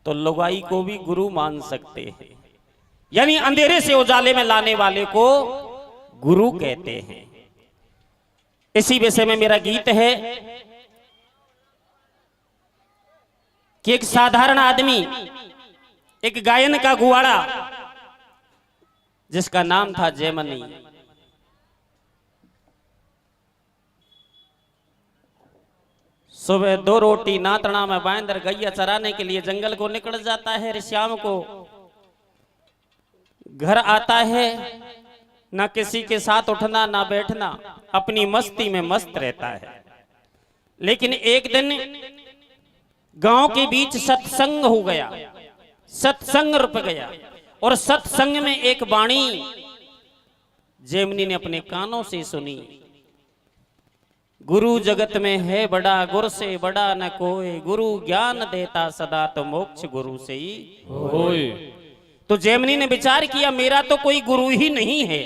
तो लुगाई को भी गुरु मान सकते हैं, यानी अंधेरे से उजाले में लाने वाले को गुरु कहते हैं। इसी विषय में मेरा गीत है कि एक साधारण आदमी, एक गायन का गुआड़ा जिसका नाम था जयमनी, सुबह 2 रोटी नातना में बांधकर गैया चराने के लिए जंगल को निकल जाता है। शाम को घर आता है, ना किसी के साथ उठना ना बैठना, अपनी मस्ती में मस्त रहता है। लेकिन एक दिन गांव के बीच सत्संग हो गया, सत्संग रुक गया, और सत्संग में एक वाणी जयमनी ने अपने कानों से सुनी, गुरु जगत में है बड़ा, गुरु से बड़ा न कोई, गुरु ज्ञान देता सदा तो मोक्ष गुरु से ही होए। तो जयमनी ने विचार किया, मेरा तो कोई गुरु ही नहीं है,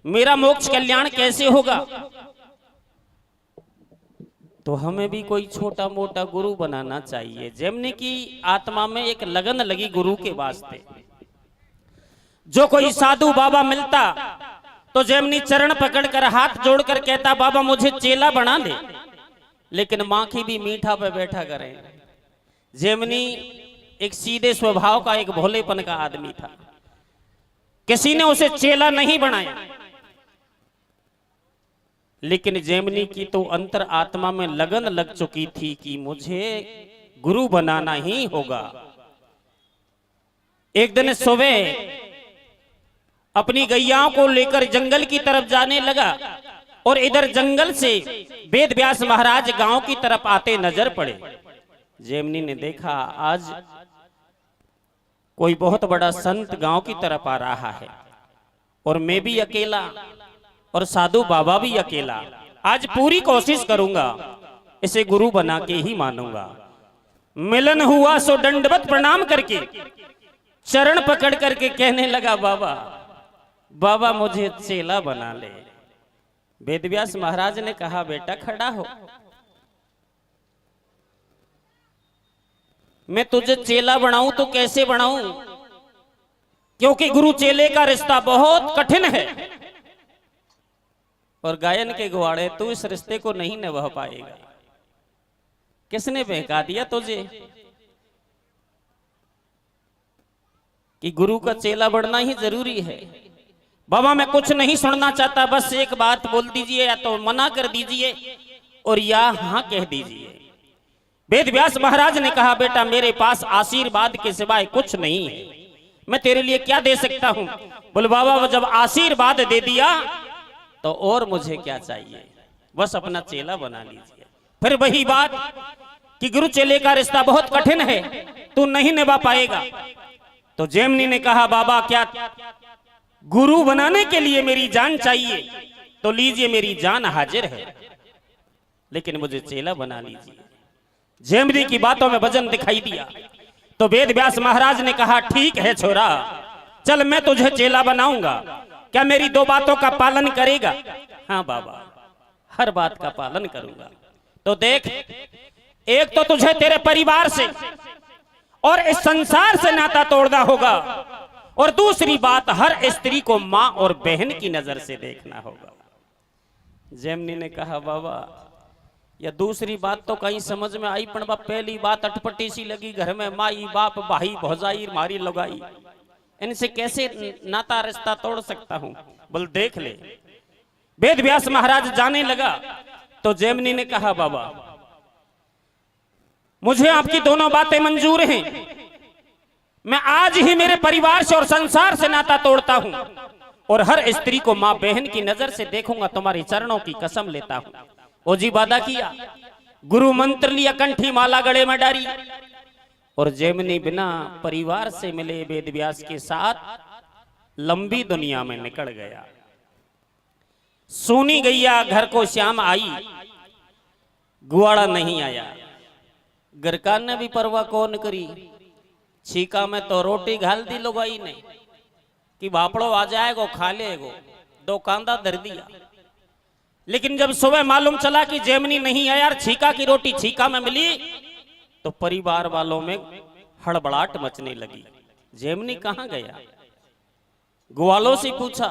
मेरा मोक्ष कल्याण कैसे होगा? तो हमें भी कोई छोटा मोटा गुरु बनाना चाहिए। जयमनी की आत्मा में एक लगन लगी गुरु के वास्ते। जो कोई साधु बाबा मिलता तो जयमनी चरण पकड़कर हाथ जोड़कर कहता, बाबा मुझे चेला बना दे, लेकिन माखी भी मीठा पे बैठा करे। जयमनी एक सीधे स्वभाव का, एक भोलेपन का आदमी था, किसी ने उसे चेला नहीं बनाया। लेकिन जयमनी की तो अंतर आत्मा में लगन लग चुकी थी कि मुझे गुरु बनाना ही होगा। एक दिन सुबह अपनी गैयाओं को लेकर जंगल की तरफ जाने लगा, और इधर जंगल से वेद व्यास महाराज गांव की तरफ आते नजर पड़े। जयमनी ने देखा आज कोई बहुत बड़ा संत गांव की तरफ आ रहा है, और मैं भी अकेला और साधु बाबा भी अकेला। आज पूरी कोशिश करूंगा, इसे गुरु बना के ही मानूंगा। मिलन हुआ सो दंडवत प्रणाम करके चरण पकड़ करके कहने लगा, बाबा बाबा मुझे चेला बना ले। वेदव्यास महाराज ने कहा, बेटा खड़ा हो, मैं तुझे चेला बनाऊं तो कैसे बनाऊं? क्योंकि गुरु चेले का रिश्ता बहुत कठिन है, और गायन के गुआड़े तू इस रिश्ते को नहीं निभा पाएगा। किसने बहका दिया तुझे कि गुरु का चेला बनना ही जरूरी है? बाबा मैं कुछ नहीं सुनना चाहता, बस एक बात बोल दीजिए, या तो मना कर दीजिए और या हाँ कह दीजिए। वेद व्यास महाराज ने कहा, बेटा मेरे पास आशीर्वाद के सिवाय कुछ नहीं है, मैं तेरे लिए क्या दे सकता हूं? बोले बाबा जब आशीर्वाद दे दिया तो और मुझे क्या चाहिए, बस अपना चेला बना लीजिए। फिर वही बात कि गुरु चेले का रिश्ता बहुत कठिन है, तू नहीं निभा पाएगा। तो जयमनी ने कहा, बाबा क्या गुरु बनाने के लिए मेरी जान चाहिए? तो लीजिए मेरी जान हाजिर है, लेकिन मुझे चेला बना लीजिए। जयमनी की बातों में वजन दिखाई दिया। तो वेद व्यास महाराज ने कहा, ठीक है छोरा, चल मैं तुझे चेला बनाऊंगा, क्या मेरी 2 बातों का पालन करेगा? हाँ बाबा हर बात का पालन करूंगा। तो देख, एक तो तुझे तेरे परिवार से और इस संसार से नाता तोड़ना होगा, और दूसरी बात हर स्त्री को मां और बहन की नजर से देखना होगा। जयमनी ने कहा, बाबा या दूसरी बात तो कहीं समझ में आई, पण पहली बात अटपटी सी लगी। घर में माई बाप भाई भौजाई मारी लगाई, इनसे कैसे नाता रिश्ता तोड़ सकता हूं? बोल देख ले। वेद व्यास महाराज जाने लगा तो जयमनी ने कहा, बाबा मुझे आपकी दोनों बातें मंजूर हैं, मैं आज ही मेरे परिवार से और संसार से नाता तोड़ता हूं, और हर स्त्री को मां बहन की नजर से देखूंगा, तुम्हारे चरणों की कसम लेता हूं। ओ जी वादा किया, गुरु मंत्र लिया, कंठी माला गले में डाली, और जयमनी बिना परिवार से मिले वेद व्यास के साथ लंबी दुनिया में निकल गया। सोनी गैया घर को श्याम आई, गुआड़ा नहीं आया। गरकान ने भी परवाह कौन करी, छीका में तो रोटी घाल दी लुगाई ने कि भापड़ो आ जाएगो खा लेगो, 2 कांदा धर दिया। लेकिन जब सुबह मालूम चला कि जयमनी नहीं आया, छीका की रोटी छीका में मिली, तो परिवार वालों में हड़बड़ाहट मचने लगी। जेमनी कहाँ गया? ग्वालों से पूछा,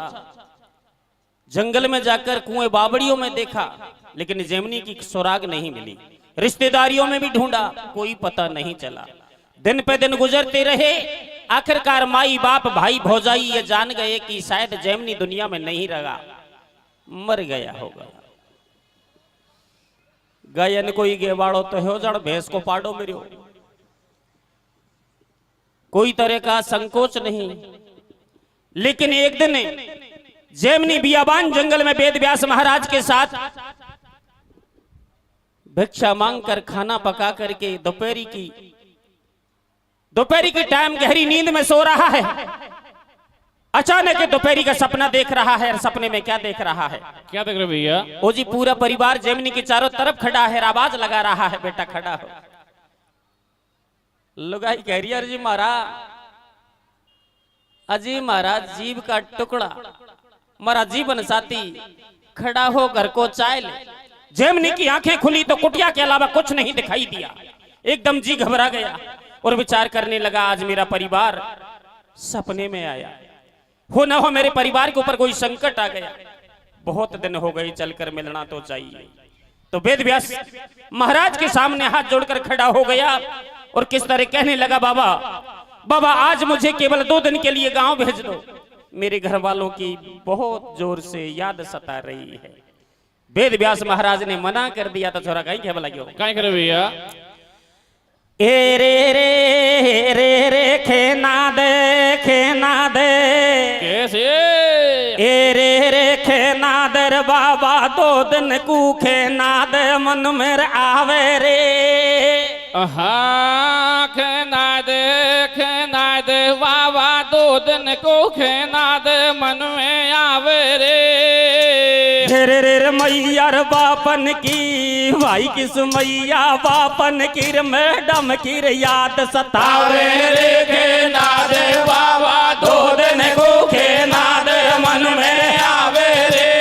जंगल में जाकर कुएं बावड़ियों में देखा, लेकिन जेमनी की सुराग नहीं मिली। रिश्तेदारियों में भी ढूंढा, कोई पता नहीं चला। दिन पे दिन गुजरते रहे। आखिरकार माई बाप भाई भौजाई ये जान गए कि शायद जेमनी दुनिया में नहीं रहा, मर गया होगा। गायन कोई गेवाड़ो तो हो जड़ भैंस को पाड़ो मेरे, कोई तरह का संकोच नहीं। लेकिन एक दिन जेमनी बियाबान जंगल में वेद व्यास महाराज के साथ भिक्षा मांगकर खाना पका करके दोपहरी की टाइम गहरी नींद में सो रहा है। अचानक दोपहरी का सपना देख रहा है। सपने में क्या देख रहा है? क्या देख रहे भैया? ओ जी, पूरा परिवार जेमनी के चारों तरफ खड़ा है, आवाज लगा रहा है, बेटा खड़ा हो। लुगाई कह रही है, अजी महाराज, अजी महाराज जीव का टुकड़ा, मारा जीवन साथी खड़ा हो, घर को चाय ले। जेमनी की आंखें खुली तो कुटिया के अलावा कुछ नहीं दिखाई दिया। एकदम जी घबरा गया और विचार करने लगा, आज मेरा परिवार सपने में आया हो, ना हो मेरे परिवार के ऊपर कोई संकट आ गया। बहुत दिन हो गए, चलकर मिलना तो चाहिए। तो वेद व्यास महाराज के सामने हाथ जोड़कर खड़ा हो गया और किस तरह कहने लगा, बाबा आज मुझे केवल 2 दिन के लिए गांव भेज दो, मेरे घर वालों की बहुत जोर से याद सता रही है। वेद व्यास महाराज ने मना कर दिया। तो छोरा कहीं क्या लगे, कहीं करे भैया? ए रे रे रे रे खेना दे कैसे? ए रे रे खेना दे बाबा, 2 दिन कू खेना दे मन मेरे आवे रे। खेना दे बाबा, 2 दिन को खेना दे मन में आवे रे। रे रे मैया बापन की, भाई किस मैया बापन की, मैडम की याद सतावे रे। खेना दे बाबा, 2 दिन को खेना दे मन में आवे रे।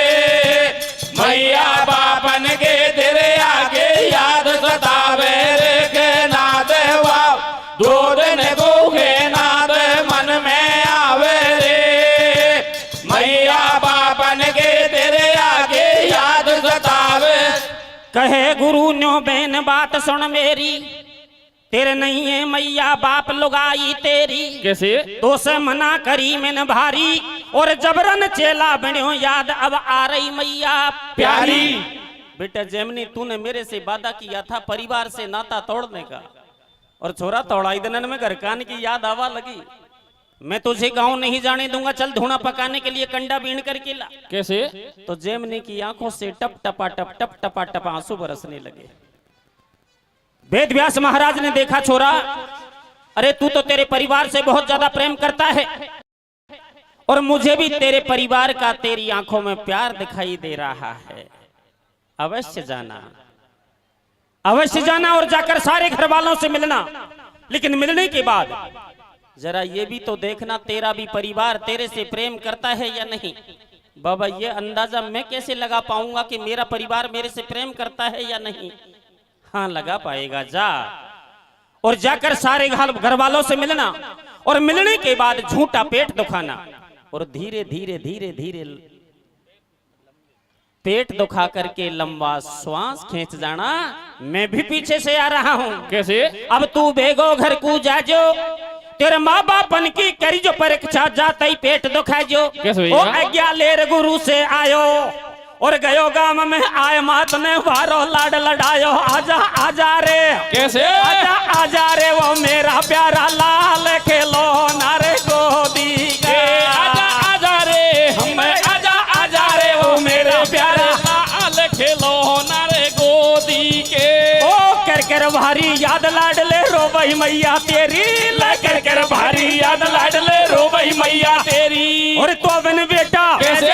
मैया बापन के तेरे आगे याद सतावे रे। खेना दे बाबा, 2 दिन को खेना दे मन में आवे रे। मैया बापन के तेरे आगे याद सतावे। कहे गुरु न्यो बहन बात सुन मेरी, तेरे नहीं है मैया बाप लुगाई तेरी। कैसे? तो से मना करी मैंने भारी, और जबरन चेला बन्यो याद अब आ रही मैया प्यारी। बेटा जेमनी, तूने मेरे से वादा किया था परिवार से नाता तोड़ने का, और छोरा तोड़ाई दिन में घर कान की याद आवा लगी। मैं तुझे गांव नहीं जाने दूंगा, चल धुना पकाने के लिए कंडा बीन करके ला। कैसे? तो जेमनी की आंखों से टप टपा टप आंसू बरसने लगे। वेद व्यास महाराज ने देखा, छोरा अरे तू तो तेरे परिवार से बहुत ज्यादा प्रेम करता है, और मुझे भी तेरे परिवार का तेरी आंखों में प्यार दिखाई दे रहा है। अवश्य जाना और जाकर सारे घर वालों से मिलना। लेकिन मिलने के बाद जरा ये भी तो देखना, तेरा भी परिवार तेरे से प्रेम करता है या नहीं। बाबा, ये अंदाजा मैं कैसे लगा पाऊंगा कि मेरा परिवार मेरे से प्रेम करता है या नहीं? हाँ, लगा पाएगा। जा और जाकर सारे घर वालों से मिलना, और मिलने के बाद झूठा पेट दुखाना, और धीरे धीरे पेट दुखा करके लंबा श्वास खींच जाना। मैं भी पीछे से आ रहा हूं। कैसे? अब तू बेगो घर को जाजो, तेरे माँ बापन की करी जो परीक्षा, जाता ही पेट दुखा जो। कैसे? ओ आज्ञा लेर गुरु से आयो, और गयो गांव में आए मात ने वारो लाड लड़ायो। आजा रे। कैसे? आजा रे वो मेरा प्यारा लाल, खेलो नारे गोदी के। आजा रे हमें, आजा रे वो मेरा प्यारा लाल, खेलो नारे गोदी के। ओ कर भारी याद लाड ले रो भाई मैया तेरी, कर भारी याद लाड ले रो भाई मैया तेरी। और तो बिन बेटा, कैसे?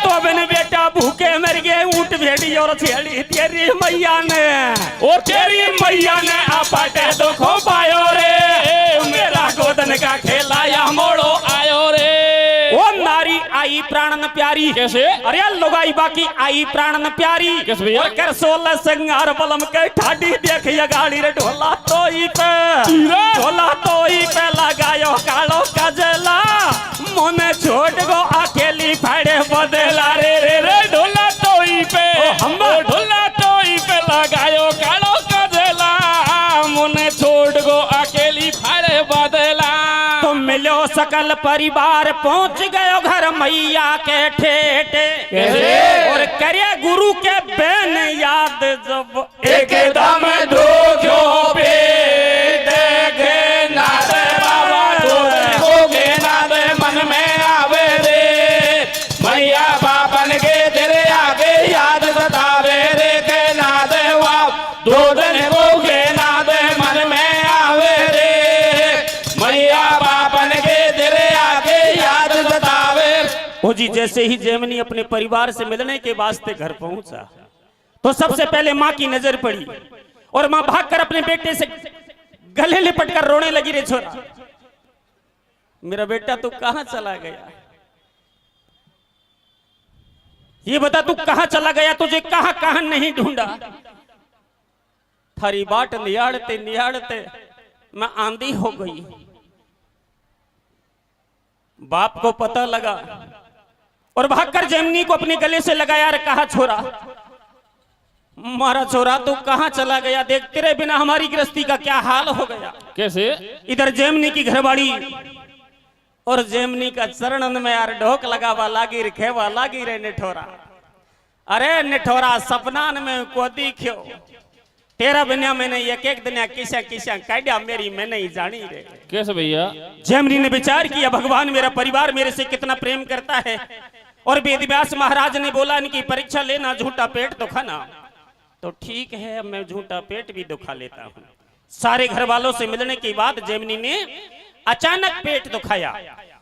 तो बिन बेटा भूखे मर गए ऊंट भेड़ी और छेड़ी तेरी मैया ने, और तेरी मैया ने आपटे दुखो पायो रे। मेरा गोदन का खेला या मोड़ो आयो रे। ओ नारी आई प्राणन प्यारी। कैसे? अरे लोगाई बाकी आई प्राणन प्यारी। कैसे भैया? और कर 16 संगार बलम के ठाडी देख ये गाड़ी रे ढोला तो ही पे, ढोला तो सकल परिवार पहुंच गयो घर मैया के ठेठे। और करे गुरु के बेन याद जब एकदम धोख्यो पे देखे नाद बाबा धोखे नाद मन में आवे रे मैया बापन के तेरे आगे याद सतावे रे के नाद दो दिन धोखे नाद मन में आवे रे मैया बापन के तेरे आगे याद सतावे। ओ जी जैसे ही जैमिनी अपने परिवार से मिलने के वास्ते घर पहुंचा तो सबसे पहले मां की नजर पड़ी और मां भागकर अपने बेटे से गले लिपटकर रोने लगी। रे छोरा मेरा बेटा तू कहां चला गया, ये बता तू कहां चला गया, तुझे कहां कहां नहीं ढूंढा। थारी बाट निहाड़ते निहाड़ते मैं आंधी हो गई। बाप को पता लगा और भागकर जैमिनी को अपने गले से लगाया और कहा छोरा मारा छोरा तू कहां चला गया, देख तेरे बिना हमारी गृहस्थी का क्या हाल हो गया। कैसे? इधर जैमिनी की घरवाड़ी और जैमिनी का चरणन में यार ढोक लगावा लागी खेवा लागी रे निठोरा। अरे निठोरा सपनान में को दिख्यो तेरा बिना मैंने एक एक दिन किसा किसा काढ़ा मेरी मैंने ही जानी रे। कैसे भैया? जैमिनी ने विचार किया भगवान मेरा परिवार मेरे से कितना प्रेम करता है और वेदव्यास महाराज ने बोला इनकी परीक्षा लेना झूठा पेट तो खाना, तो ठीक है अब मैं झूठा पेट भी दुखा लेता हूँ। सारे घर वालों से मिलने के बाद जैमिनी ने अचानक पेट दुखाया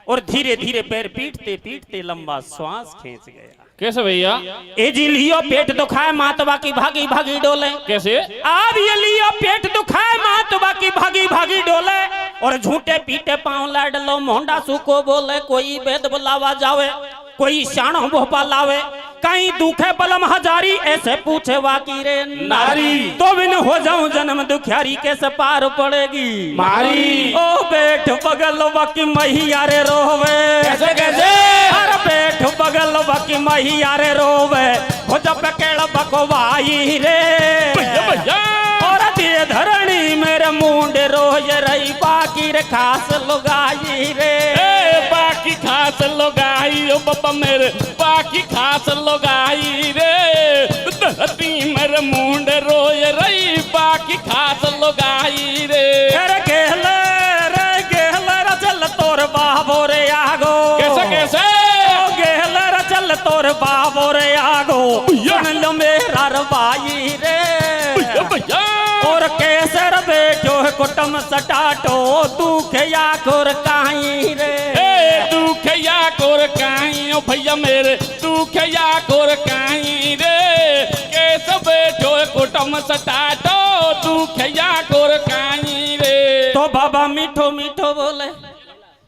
और धीरे धीरे पैर पीटते पीटते लंबा श्वास खींच गया। कैसे भैया? ए जी लियो पेट दुखाए मातवा की भागी भागी डोले। कैसे? अब ये लियो पेट दुखाए मातवा की भागी भागी डोले और झूठे पीटे पांव लाड लो मोंडा सुको बोले कोई वेद बुलावा जावे कोई शाणो भोपा लावे कहीं दुखे बलम हजारी ऐसे पूछे वाकी रे नारी तो बिन हो जाऊं जन्म दुखियारी कैसे पार पड़ेगी मारी। ओ बैठ बगल बाकी मैया रे रोवे कैसे कैसे? अरे बैठ बगल बाकी मैया रे रोवे हो जब केड़ बकवाई रे भैया भैया और दिए धरणी मेरे मुंडे रोज रही बाकी रे खास लुगाई रे बाकी खास लोगाई ओ बाबा मेरे बाकी खास लोगाई रे धरती मेरे मुंड रोय रही बाकी खास लोगाई रे। रे गेहले चल तोर बाबो रे आगो। कैसे कैसे? गेहले चल तोर बाबो रे आगो सुन लो मेरा रबाई रे भैया भैया और केसर बेटो कुटुम सटाटो दुखया खोर काई रे दुखया कोर काई ओ भैया मेरे दुखया कोर काई रे केस बैठो कुटुम सटाटो दुखया कोर काई रे। तो बाबा मीठो मीठो बोले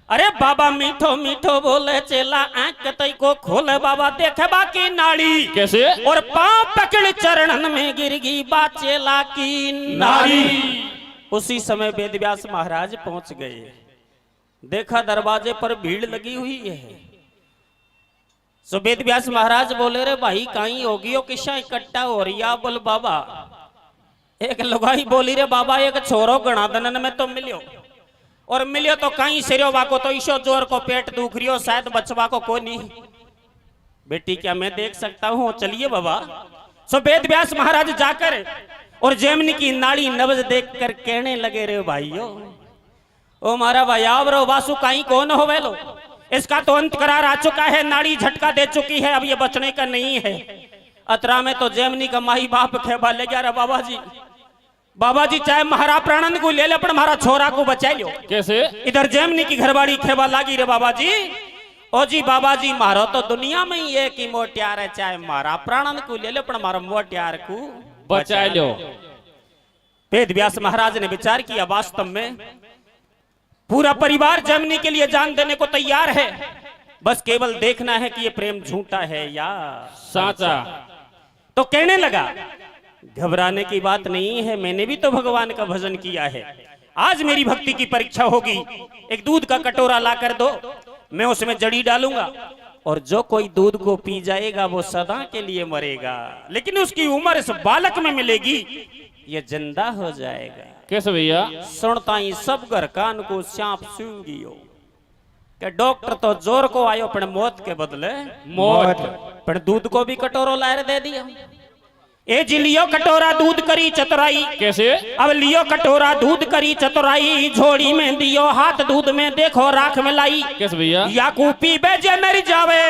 अरे बाबा मीठो मीठो बोले चेला आंख तई को खोले बाबा देखे बाकी नाड़ी। कैसे? और पांव पकड़ चरणन में गिर गई बा चेला की नाड़ी। उसी समय वेदव्यास महाराज पहुंच गए, देखा दरवाजे पर भीड़ लगी हुई है। सो वेदव्यास महाराज बोले रे भाई कहीं होगी किसा इकट्ठा हो रिया बोल बाबा। एक लुगाई बोली रे बाबा एक छोरो गणादनन में तो मिलियो और मिलियो तो कहीं सिरियो बाको तो ईशो जोर को पेट दुख रियो शायद बचवा को कोई नहीं। बेटी क्या मैं देख सकता हूँ, चलिए बाबा। सो वेदव्यास महाराज जाकर और जैमिनी की नाड़ी नब्ज देखकर कहने लगे रे भाइयों ओ मारा भैया रो वासु कहीं कौन हो लो, इसका तो अंत करार आ चुका है, नाड़ी झटका दे चुकी है, अब ये बचने का नहीं है। अतरा में तो जैमिनी का माही बाप खेबा ले गया रे बाबा जी चाहे महारा प्राणन को ले ले पर हमारा छोरा को बचा लो। कैसे? इधर जैमिनी की घरवाड़ी खेबा लागी रे बाबा जी। ओ जी बाबा जी मारो तो दुनिया में ही है कि मोटियार है, चाहे महारा प्राणन को ले ले पर हमारा मोटियार को बचा लो। वेदव्यास महाराज ने विचार किया वास्तव में पूरा परिवार जैमिनी के लिए जान देने को तैयार है, बस केवल देखना है कि ये प्रेम झूठा है या साचा। तो कहने लगा घबराने की बात नहीं है, मैंने भी तो भगवान का भजन किया है, आज मेरी भक्ति की परीक्षा होगी। एक दूध का कटोरा ला कर दो, मैं उसमें जड़ी डालूंगा और जो कोई दूध को पी जाएगा वो सदा के लिए मरेगा, लेकिन उसकी उम्र इस बालक में मिलेगी, ये जिंदा हो जाएगा। कैसे भैया? सुनता ही सब घर कान को सांप सूंघियो। कि डॉक्टर तो जोर को आयो पण मौत के बदले मौत पण दूध को भी कटोरो लायर दे दिया। ए जी लियो कटोरा दूध करी चतुराई। कैसे? अब लियो कटोरा दूध करी चतुराई, झोड़ी में दियो हाथ दूध में देखो राख मिलाई। कैसे भैया? या कूपी बेजे मर जावे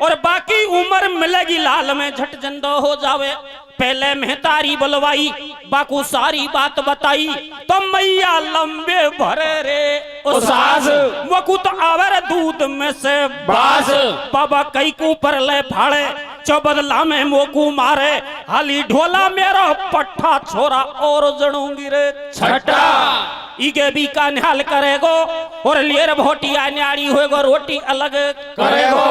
और बाकी उम्र मिलेगी लाल में झट जंदो हो जावे। पहले मेहतारी बुलवाई बाकू सारी बात बताई, तो मैया लंबे भरे रे ओ सास वकुत आवर दूध में से बास। बाबा कई को पर ले फाड़े चो बदला में मोकू मारे, हाली ढोला मेरा पट्ठा छोरा और जड़ूंगी रे छठा। इके भी का निहाल करेगो और लेर भोटिया न्याड़ी होएगो रोटी अलग करेगो।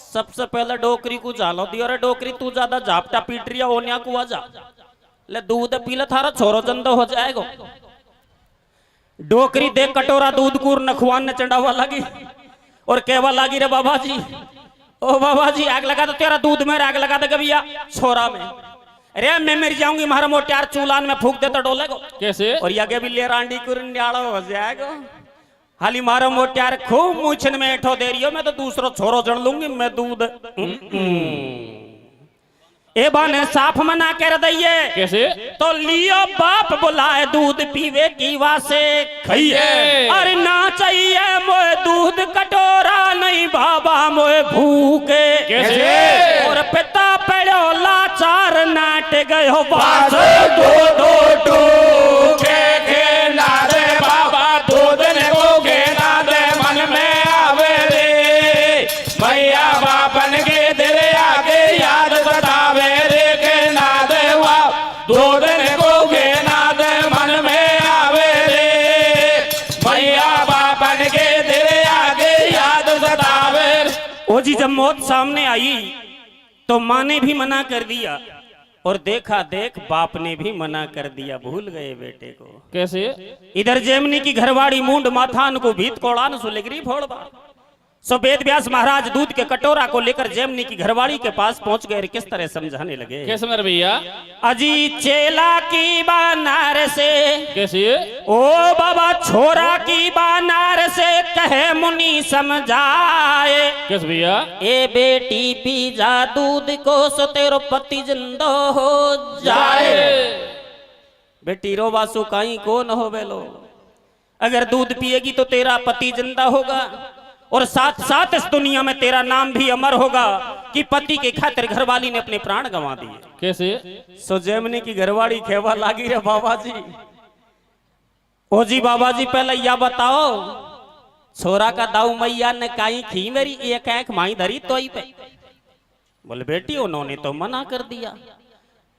सबसे पहले डोकरी को जालो दियो रे डोकरी तू ज्यादा झापटा पीट रिया ओनिया को जा ले दूध पीले थारा छोरो जंदो हो जाएगो। डोकरी देख कटोरा दूध कूर नखवान ने चढ़ावा लगी और कहवा लगी रे बाबा जी, ओ बाबा जी आग लगा दो तेरा दूध में आग लगा दे भैया छोरा में। अरे मैं मर जाऊंगी मारा मोटियार चूलान में फूक देता डोले को। कैसे? और यगे भी ले रांडी कुर न्याड़ो हो जाएगा। हाली मारो मोटियार खूब मूछन में एठो दे रियो मैं तो दूसरो छोरो जड़ लूंगी मैं दूध। ए बाने साफ मना कर दइए। कैसे? तो लियो बाप बुलाए दूध पीवे की वासे खइए। अरे ना चाहिए मोए दूध कटोरा नहीं बाबा मोए भूखे। कैसे? और पिता पड़ो लाचार नाट गयो बास बास दो दो टू के ना दे बाबा दूध ने को के ना दे मन में आवे रे मैया बापन के दिल आगे याद सतावे रे के ना दे वा दूध ने को के ना दे मन में आवे रे मैया बापन के दिल आगे याद सतावे रे। ओ जी जब मौत सामने आई तो माँ ने भी मना कर दिया और देखा देख बाप ने भी मना कर दिया, भूल गए बेटे को। कैसे? इधर जेमनी की घरवाड़ी मूंड माथान को भीत कोड़ान सुलेगरी फोड़बा। सो वेद व्यास महाराज दूध के कटोरा को लेकर जेमनी की घरवाड़ी के पास पहुंच गए और किस तरह समझाने लगे। कैसे मेरे भैया? अजी चेला की बानार से कैसे? ओ बाबा छोरा की बानार से कहे मुनि समझाए। कैसे भैया? ए बेटी पी जा दूध को सो तेरो पति जिंदो हो जाए। बेटी रो वासु काई को न हो बेलो, अगर दूध पिएगी तो तेरा पति जिंदा होगा और साथ साथ इस दुनिया में तेरा नाम भी अमर होगा कि पति के खातिर घरवाली ने अपने प्राण गंवा दिए। कैसे? सो जेमनी की घरवाड़ी खेवा लागी रे बाबा जी। ओ जी बाबा जी पहले या बताओ छोरा का दाऊ मैया ने काई खी मेरी एक आंख माई धरी तो ही पे। बोले बेटी उन्होंने तो मना कर दिया,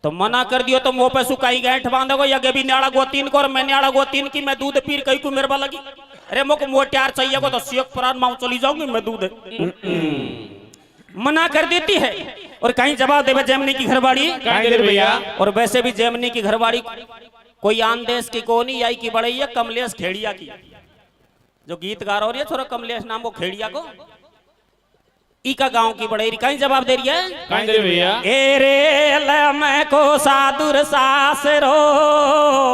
तो मना कर दियो तो मुंह पे सुकाई गांठ बांधोगो या भी न्याड़ा गोतीन को और मैं न्याड़ा गोतीन की मैं दूध पीर कई को मेरे लगी। अरे मुझको मोटियार चाहिए को तो सियक प्राण माऊ चली जाऊंगी मैं दूध। मना कर देती है और कहीं जवाब देवे जेमनी की घरवाड़ी भैया। और वैसे भी जेमनी की घरवाड़ी कोई आन देश की कोनी आई की बड़ई है कमलेश खेड़िया की, जो गीतकार हो रही है थोड़ा कमलेश नाम को खेड़िया को इका गांव की बड़ई कहीं जवाब दे रही है भैया। ए रे ले मैं को सादुर सासरो।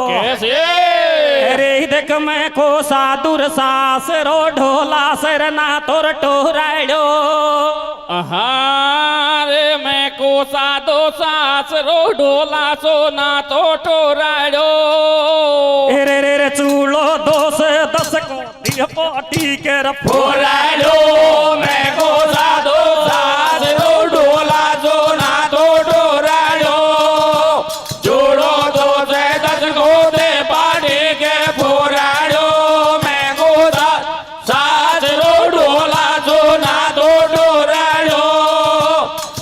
कैसे? अरे देख मैं को सादुर सासरो ढोला सर ना तोर टोराड़ो। रे मैं को सादो सास रो ढोला सो ना तो टोराड़ो। रे रे रे चूलो 2 से 10 को दिया पाटी के फोराड़ो मैं को सादो सास रो ढोला सो ना तो टोराड़ो। जोड़ो 2 से 10 को दे पाटी के फोराड़ो मैं को सास रो ढोला सो ना तो टोराड़ो।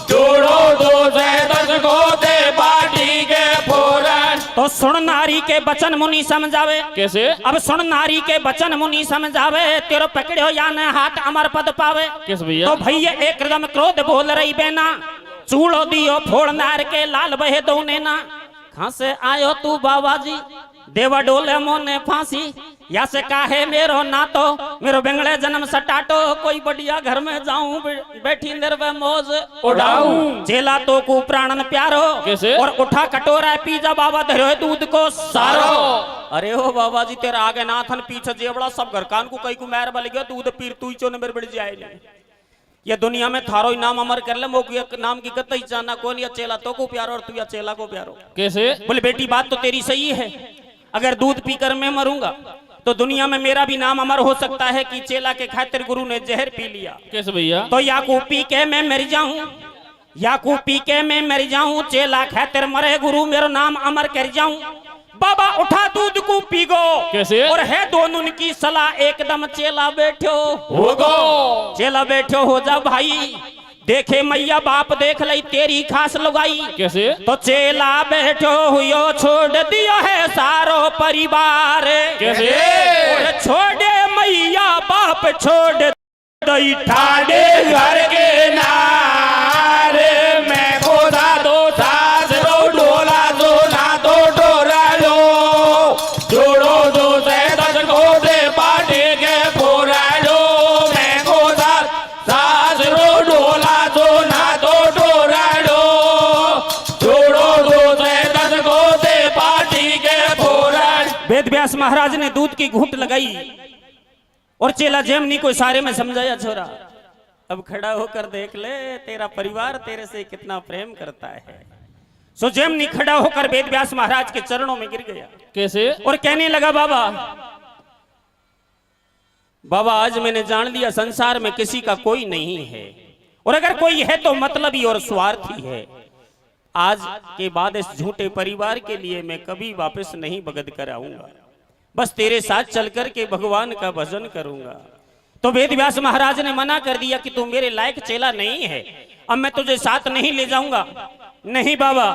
जोड़ो 2 से 10 को दे पाटी के फोराड़। तो सुन नारी के बचन मुनि समझावे। कैसे? अब सुन नारी के बचन मुनि समझावे तेरो पकड़ो या न हाथ अमर पद पावे। किस भैया? तो भैया एकदम क्रोध बोल रही बेना चूड़ो दियो फोड़ नार के लाल बहे दोने ना। कहां से आयो तू बाबा जी देवा डोले मोने फांसी या से काहे मेरो ना तो मेरो बेंगले जन्म सटाटो कोई बढ़िया घर में जाऊं बैठी निर्भय मौज उड़ाऊं चेला तो को प्राणन प्यारो कैसे? और उठा कटोरा पीजा बाबा धरो दूध को सारो अरे हो बाबा जी तेरा आगे नाथन पीछे जेबड़ा सब घर कान को कई को मैर बल गया दूध पीर तू चो नंबर बढ़ जाए ये दुनिया में थारो ही नाम अमर कर ले मोक नाम की कतई जाना कौन या चेला तो को प्यारो और तू या चेला को प्यारो कैसे? बोले बेटी बात तो तेरी सही है अगर दूध पीकर मैं मरूंगा तो दुनिया में मेरा भी नाम अमर हो सकता है कि चेला के खातिर गुरु ने जहर पी लिया कैसे भैया? तो या को पी के मैं मर जाऊं या को पी के मैं मर जाऊं चेला खातिर मरे गुरु मेरा नाम अमर कर जाऊं बाबा उठा दूध को पीगो कैसे? और है दोनों की सलाह एकदम चेला बैठो होगो चेला बैठो हो जा भाई देखे मैया बाप देख लई तेरी खास लगाई कैसे? तो चेला बैठो हुयो छोड़ दिया है सारो परिवार कैसे? और छोड़े मैया बाप छोड़ दई ठाडे घर के नारे मैं खोदा दो सास रो डोला दो ना दो डोरा लो जोड़ो दो से 10 गोदे पाटे के फोरा लो मैं खोदा सास रो डोला दो ना दो डोरा लो जोड़ो दो से 10 गोदे पाटी के फोरा वेद व्यास महाराज ने दूध की घूंट लगाई और चेला जेमनी को इशारे में समझाया छोरा अब खड़ा होकर देख ले तेरा परिवार तेरे से कितना प्रेम करता है सो जेमनी खड़ा होकर वेद व्यास महाराज के चरणों में गिर गया कैसे? और कहने लगा बाबा बाबा आज मैंने जान लिया संसार में किसी का कोई नहीं है और अगर कोई है तो मतलबी और स्वार्थी है आज के बाद इस झूठे परिवार के लिए मैं कभी वापस नहीं भगत कर आऊंगा बस तेरे साथ चलकर के भगवान का भजन करूंगा तो वेद व्यास महाराज ने मना कर दिया कि तू मेरे लायक चेला नहीं है अब मैं तुझे साथ नहीं ले जाऊंगा नहीं बाबा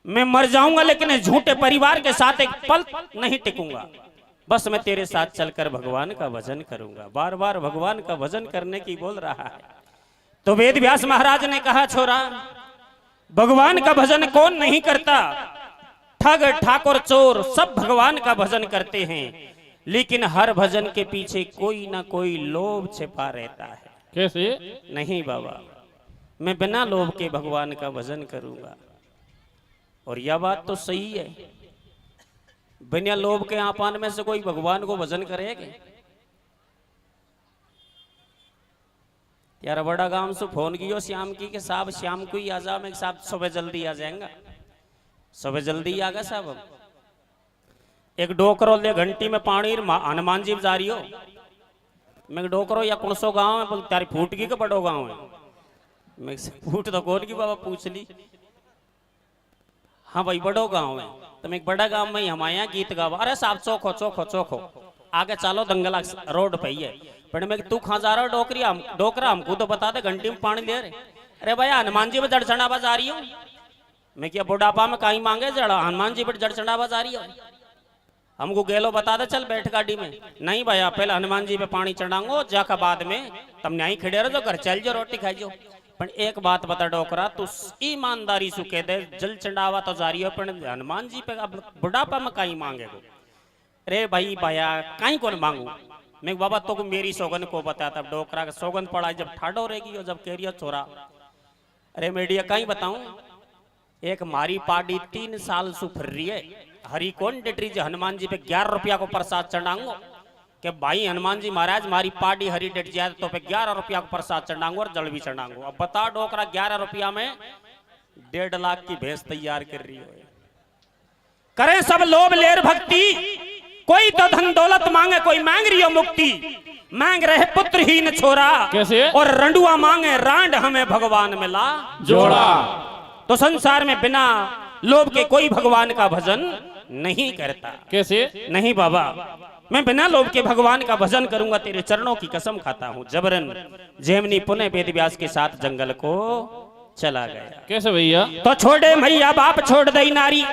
मैं मर जाऊंगा लेकिन इस झूठे परिवार के साथ एक पल नहीं टिकूंगा बस मैं तेरे साथ चलकर भगवान का भजन करूंगा बार बार भगवान का भजन करने की बोल रहा है तो वेद व्यास महाराज ने कहा छोरा भगवान का भजन कौन नहीं करता ठग ठाकुर चोर सब भगवान का भजन करते हैं लेकिन हर भजन के पीछे कोई ना कोई लोभ छिपा रहता है कैसे? नहीं बाबा मैं बिना लोभ के भगवान का भजन करूंगा और यह बात तो सही है बिना लोभ के आपान में से कोई भगवान को भजन करेगा यार बड़ा गांव से फोन कियो श्याम की के साहब शाम को ही आ जा मैं साहब सुबह जल्दी आ जाएगा सुबह जल्दी आ गया साहब एक डोकरो ले घंटी में पानी हनुमान जी जा रही हो मैं डोकरो या कौन सो गाँव है तारी फूट की के बड़ो गाँव है मैं फूट तो कौन की बाबा पूछ ली हाँ भाई बड़ो गाँव है तो मैं एक बड़ा गाँव में हमारे यहाँ गीत गावा अरे साहब चौखो चौखो चौखो आगे चलो दंगला रोड पे ही है पर मैं तू खा जा रहा डोकरी हम डोकरा हमको तो बता दे घंटी में पानी दे रहे अरे भाई हनुमान जी में जड़ चढ़ावा जा रही हूँ मैं क्या बुढ़ापा में कहीं मांगे जड़ा हनुमान जी पर जड़ चढ़ावा जा रही हो हमको गेलो बता दे चल बैठ गाड़ी में नहीं भैया पहले हनुमान जी पे पानी चढ़ाऊंगो जाकर बाद में तब नहीं खड़े रहो घर चल जो रोटी खाई जो पर एक बात बता डोकरा तू ईमानदारी से कह दे जल चढ़ावा तो जा रही हो पर हनुमान जी पे अब बुढ़ापा में कहीं मांगे को अरे भाई भैया कहीं कौन मांगू मैं बाबा तो मेरी सौगन को बता तब डोकरा का सौगन पड़ा जब ठाडो रहेगी जब कह रही हो छोरा अरे मीडिया कहीं बताऊं एक मारी पार्टी 3 साल से फिर रही है हरी कौन डेटरी जी हनुमान जी पे 11 रुपया को प्रसाद चढ़ाऊंगो कि भाई हनुमान जी महाराज मारी पार्टी हरी डेट जाए तो पे 11 रुपया को प्रसाद चढ़ाऊंगो और जल भी चढ़ाऊंगो अब बता डोकरा 11 रुपया में 1.5 लाख की भैंस तैयार कर रही है करें सब लोभ लेर भक्ति कोई तो धन दौलत मांगे कोई मांग रही हो मुक्ति मांग रहे पुत्रहीन छोरा कैसे? और रंडुआ मांगे रांड हमें भगवान मिला जोड़ा तो संसार में बिना लोभ के कोई भगवान का भजन नहीं करता कैसे? नहीं बाबा मैं बिना लोभ के भगवान का भजन करूंगा तेरे चरणों की कसम खाता हूँ जबरन जेमनी पुनः वेद व्यास के साथ जंगल को चला गया कैसे भैया? तो छोड़े मैया बाप छोड़ दई नारी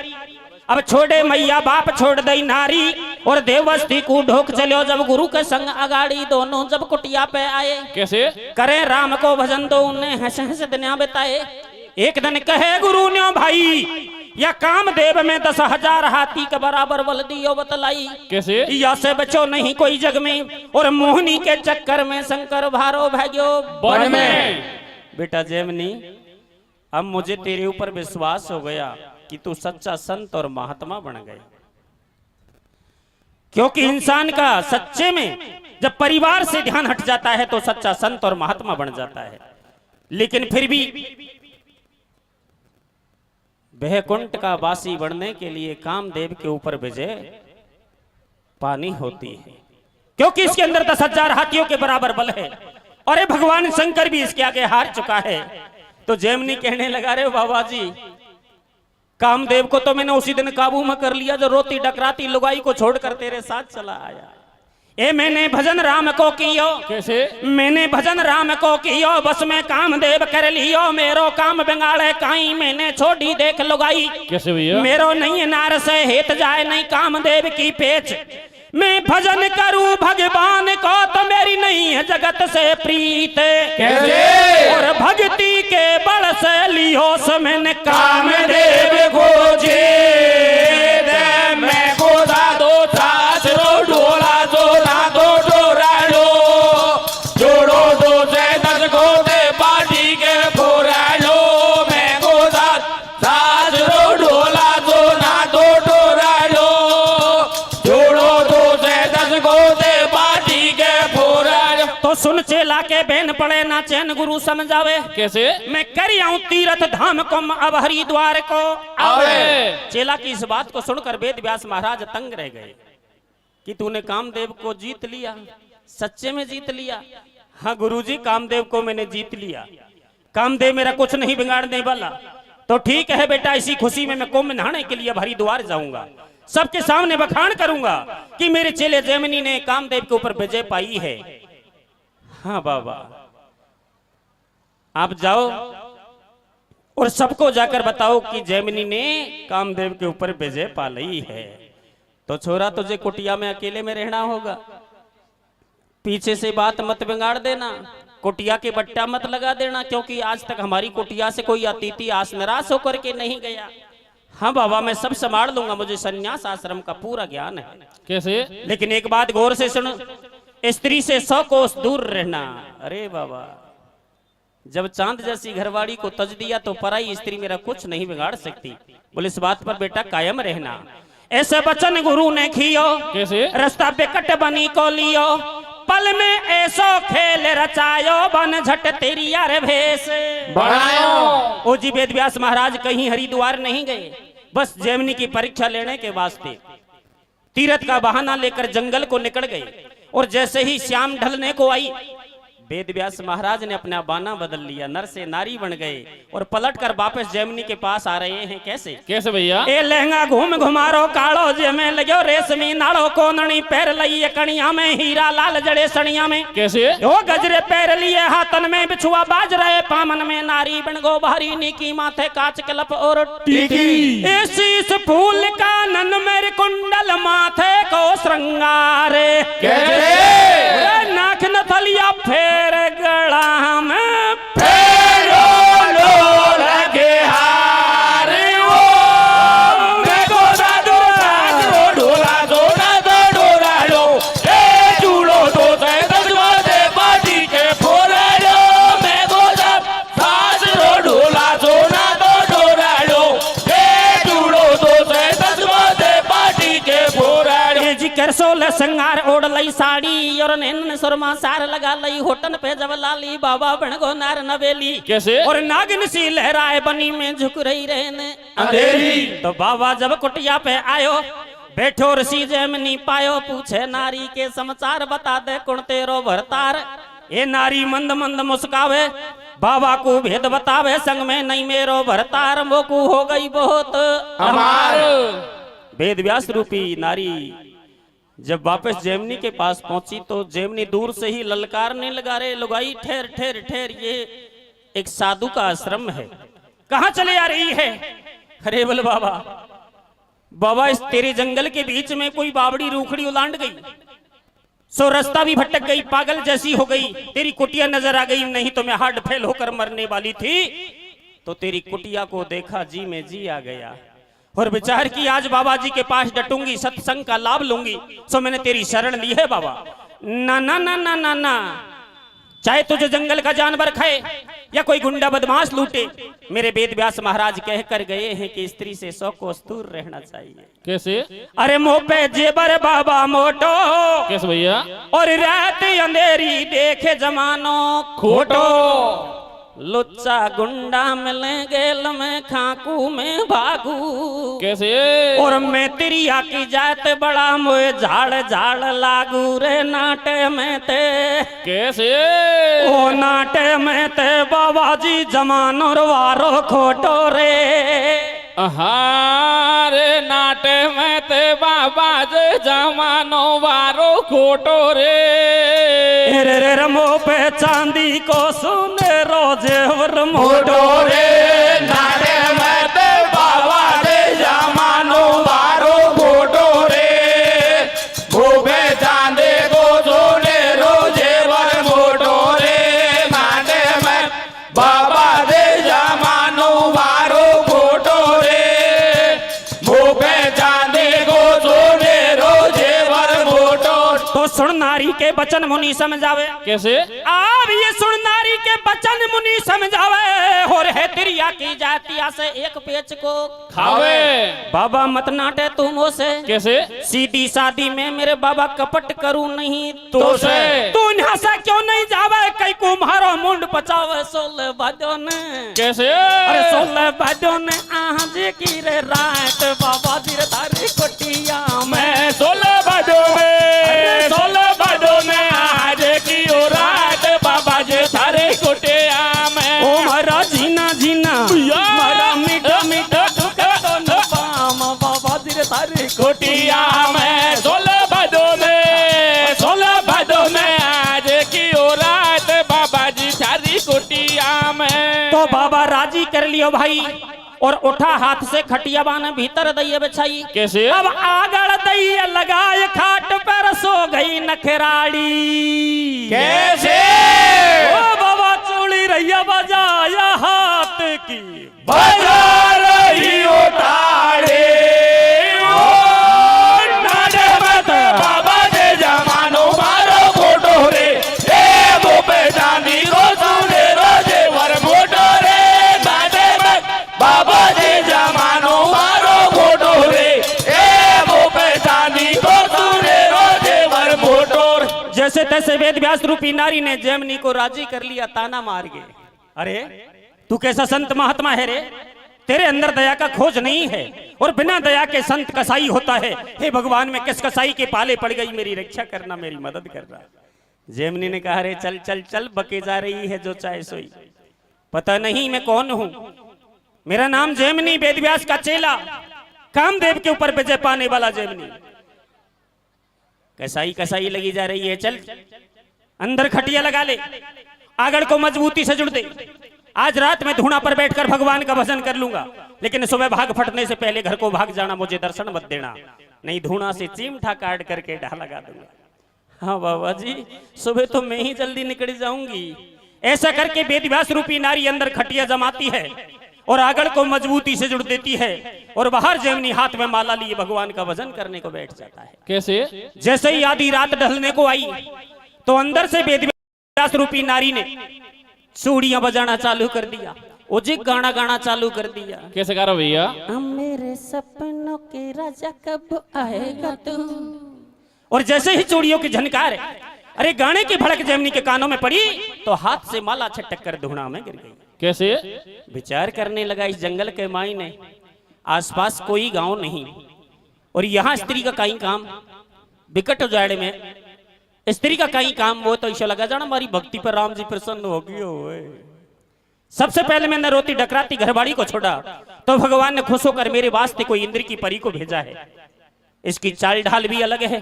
अब छोड़े मैया बाप छोड़ दई नारी और देवस्ती को ढोक चलो जब गुरु के संग अगाड़ी दोनों जब कुटिया पे आए कैसे? करे राम को भजन दो उन्हें हंस हंस दुनिया बिताए एक दिन कहे गुरु ने भाई या कामदेव में 10,000 हाथी के बराबर बल दियो बतलाई। कैसे? या से बचो नहीं कोई जग में, और मोहनी के चक्कर में शंकर भारो भाग्यो वन में। बेटा जैमिनी, अब मुझे तेरे ऊपर विश्वास हो गया कि तू सच्चा संत और महात्मा बन गए। क्योंकि इंसान का सच्चे में जब परिवार से ध्यान हट जाता है तो सच्चा संत और महात्मा बन जाता है। लेकिन फिर भी वैकुंठ का वासी बनने के लिए कामदेव के ऊपर विजय पानी होती है, क्योंकि इसके अंदर 10,000 हाथियों के बराबर बल है। और ये भगवान शंकर भी इसके आगे हार चुका है। तो जैमिनी कहने लगा, रे बाबा जी, कामदेव को तो मैंने उसी दिन काबू में कर लिया जो रोती डकराती लुगाई को छोड़कर तेरे साथ चला आया। ए मैंने भजन राम को कियो। कैसे? मैंने भजन राम को कियो, बस में कामदेव कर लियो। मेरो काम बंगाले काई, मैंने छोड़ी देख लुगाई। कैसे भैया? मेरो नहीं नार से हेत जाए नहीं कामदेव की पेच। मैं भजन करूं भगवान को तो मेरी नहीं है जगत से प्रीत। कैसे? और भक्ति के बल से लियो से मैंने कामदेव को जीत। मैं गोदा दो सास रो ढोला दो ना दो डोरालो, जोड़ो दो से 10 गोदे बाटी के फोरालो। मैं गोदा सास रो ढोला दो ना दो डोरालो, जोड़ो दो से 10 गोदे बाटी के फोरालो। तो सुन चेला के बेन पड़े ना चैन गुरु समझावे। कैसे? मैं कर आऊं तीर्थ धाम को अब हरिद्वार को आवे। चेला की इस बात को सुनकर वेद व्यास महाराज तंग रह गए कि तूने कामदेव को जीत लिया, सच्चे में जीत लिया। हाँ गुरुजी, कामदेव को मैंने जीत लिया। कामदेव मेरा कुछ नहीं बिगाड़ने वाला। तो ठीक है बेटा, इसी खुशी में मैं कुंभ नहाने के लिए अब हरिद्वार जाऊंगा। सबके सामने बखान करूंगा कि मेरे चेले जैमिनी ने कामदेव के ऊपर विजय पाई है। हाँ बाबा, आप जाओ और सबको जाकर बताओ कि जैमिनी ने कामदेव के ऊपर विजय पा ली है। तो छोरा, तुझे कुटिया में अकेले में रहना होगा। पीछे से बात मत बिगाड़ देना, कुटिया के बट्टा मत लगा देना, क्योंकि आज तक हमारी कुटिया से कोई अतिथि आस निराश होकर के नहीं गया। हाँ बाबा, मैं सब संभाल लूंगा, मुझे सन्यास आश्रम का पूरा ज्ञान है। कैसे? लेकिन एक बात गौर से सुनो, स्त्री से 100 कोस दूर रहना। अरे बाबा, जब चांद जैसी घरवाड़ी को तज दिया तो पराई स्त्री मेरा कुछ नहीं बिगाड़ सकती। बोले इस बात पर बेटा कायम रहना। ऐसे वचन गुरु ने खियो। कैसे? रास्ता बेकट बनी को लियो, पल में ऐसो खेल रचायो, बन झट तेरी यार भेष बढ़ायो। ओ जी, वेद व्यास महाराज कहीं हरिद्वार नहीं गए, बस जैमिनी की परीक्षा लेने के वास्ते तीर्थ का बहाना लेकर जंगल को निकल गए। और जैसे ही शाम ढलने को आई, वेद व्यास महाराज ने अपना बाना बदल लिया, नर से नारी बन गए और पलटकर वापस जैमिनी के पास आ रहे हैं। कैसे? कैसे भैया? ए लहंगा घूम घुमारो कालो जे में लगो रेशमी नाड़ो को नणी पैर लइए कणिया में, हीरा लाल जड़े सणिया में। कैसे? ओ गजरे पैर लिए हाथन में, बिछुआ बाज रहे पामन में, नारी बन गो भारी नीकी, माथे कांच कलप और टीकी। इस फूल का नन मेरे कुंडल, माथे को श्रृंगार। कैसे? नाक नथलिया फेर गला में, फेरो लो लगे हार वो। मैं गोदा दो सास रो ढोला दो ना दो डोरा लो, ए जूड़ो दो से 10 गोदे बाटी के फोरा लो। मैं गोदा सास रो ढोला दो ना दो डोरा लो, ए जूड़ो दो से 10 गोदे बाटी के फोरा लो। जी कर सोलह श्रृंगार ओढ़ लई साड़ी, और नैन सुरमा सार लगा लई, होटन पे जब लाली, बाबा बन गो नार नवेली। कैसे? और नागिन सी लहराए बनी में झुक रही रहने अंधेरी। तो बाबा जब कुटिया पे आयो, बैठो ऋषि जैमिनी पायो, पूछे नारी के समाचार, बता दे कुण तेरो भरतार। ये नारी मंद मंद मुस्कावे, बाबा को भेद बतावे, संग में नहीं मेरो भरतार, मोकू हो गई बहुत अमार। वेद व्यास रूपी नारी जब वापस जैमिनी के पास पहुंची तो जैमिनी दूर से ही ललकारने लगा, रे लुगाई ठहर ठहर ठहर, ये एक साधु का आश्रम है, कहां चले आ रही है? अरे बोल बाबा, बाबा इस तेरे जंगल के बीच में कोई बावड़ी रूखड़ी उलांड गई, सो रास्ता भी भटक गई, पागल जैसी हो गई, तेरी कुटिया नजर आ गई, नहीं तो मैं हार्ट फेल होकर मरने वाली थी। तो तेरी कुटिया को देखा, जी में जी आ गया। और विचार की आज बाबा जी के पास डटूंगी, सत्संग का लाभ लूंगी, सो मैंने तेरी शरण ली है बाबा। ना ना ना ना ना ना, चाहे तुझे जंगल का जानवर खाए या कोई गुंडा बदमाश लूटे, मेरे वेद व्यास महाराज कह कर गए हैं कि स्त्री से 100 कोस दूर रहना चाहिए। कैसे? अरे मुंह पे जेबर बाबा मोटो, कैसे भैया? और रात अंधेरी देखे जमानो खोटो, लुच्चा गुंडा मिलेंगे में खाकू में भागू। कैसे? और मैं तिरिया की जात बड़ा मोए झाड़ झाड़ लागू रे नाटे में ते। कैसे? ओ नाटे में ते बाबा जी जमानो वारो खोटो रे। रे नाटे में ते बाबा जे जमानो वारो खोटो रे। रे रे रमो पे चांदी को सुने रोजेवर मोटो रे। नाटे में ते बाबा जे जमानो वारो खोटो रे। भूपे चांदे को सुने रोजेवर मोटो रे। नाटे में बाबा जे जमानो वारो खोटो रे। भूपे चांदे को सुने रोजेवर मोटो। तो सुन नारी के बचन मुनि समझावे। कैसे? अब ये सुन नारी के बचन मुनि समझावे, और है तिरिया की जातिया से एक पेच को खावे। बाबा मत नाटे तुम से। कैसे? सीधी शादी में मेरे बाबा कपट करूं नहीं तो से। तू यहाँ से क्यों नहीं जावे, कई कुम्हारो मुंड पचावे 16 बजो ने। कैसे? अरे 16 बजो ने आज की रे रात बाबा जी रे तारी कोटिया में। 16 बजो में, 16 बजो में आज की ओ रात बाबा जी थारे कोटिया में। ओ मारा जीना जीना मारा मीठा मीठा ठुका तो न पाम बाबा जी रे तारी कोटिया में। 16 बजो में, 16 बजो में आज की ओ रात बाबा जी थारी कोटिया में। तो बाबा राजी कर लियो भाई, और उठा हाथ से खटिया बाने भीतर दइए बिछाई। कैसे? अब आगड़ दइए लगाए खाट पर सो गई नखराड़ी। कैसे? ओ बाबा चूड़ी रैया बजाया हाथ की बजा रही ओ ताड़े। नाटे मत बाबा जे जमानो मारो खोटो रे। ए भूपे चांदी को सुने रोजे वर मोटो रे। नाटे मत बाबा जे जमानो मारो खोटो रे। ए भूपे चांदी को सुने रोजे वर मोटो रे। जैसे तैसे वेद व्यास रूपी नारी ने जैमिनी को राजी कर लिया, ताना मार गए। अरे तू कैसा संत महात्मा है रे, तेरे अंदर दया का खोज नहीं है, और बिना दया के संत कसाई होता है। हे भगवान, मैं किस कसाई के पाले पड़ गई, मेरी रक्षा करना, मेरी मदद करना। जैमिनी ने कहा, अरे चल चल चल, बके जा रही है जो चाहे सोई। पता नहीं मैं कौन हूं, मेरा नाम जैमिनी, वेद व्यास का चेला, कामदेव के ऊपर विजय पाने वाला जैमिनी। कसाई कसाई लगी जा रही है, चल अंदर खटिया लगा ले, आगड़ को मजबूती से जुड़ दे। आज रात में धूना पर बैठकर भगवान का भजन कर लूंगा, लेकिन सुबह भाग फटने से पहले घर को भाग जाना, मुझे दर्शन मत देना, नहीं धूना से चिमठा काट करके ढा लगा दूंगा। हाँ बाबा जी, सुबह तो मैं ही जल्दी निकल जाऊंगी। ऐसा करके वेद व्यास रूपी नारी अंदर खटिया जमाती है और आगड़ को मजबूती से जुड़ देती है, और बाहर जैमिनी हाथ में माला लिए भगवान का भजन करने को बैठ जाता है। कैसे? जैसे ही आधी रात ढलने को आई, तो अंदर से वेद व्यास रूपी नारी ने चूड़ियां बजाना चालू कर दिया, उजिक गाना गाना चालू कर दिया। कैसे करो भैया? मेरे सपनों के राजा कब आएगा तू। और जैसे ही चूड़ियों की झनकार, अरे गाने की भड़क जैमिनी के कानों में पड़ी, तो हाथ से माला छटक कर धूना में गिर गई। कैसे? विचार करने लगा, इस जंगल के मायने आसपास कोई गांव नहीं, और यहाँ स्त्री का कहीं काम, विकट उजाड़े में स्त्री का कहीं काम, वो तो ईशा लगा जाना हमारी भक्ति पर राम जी प्रसन्न हो गए। सबसे पहले मैंने रोती डकराती घरवाड़ी को छोड़ा, तो भगवान ने खुश होकर मेरे वास्ते कोई इंद्र की परी को भेजा है। इसकी चाल ढाल भी अलग है,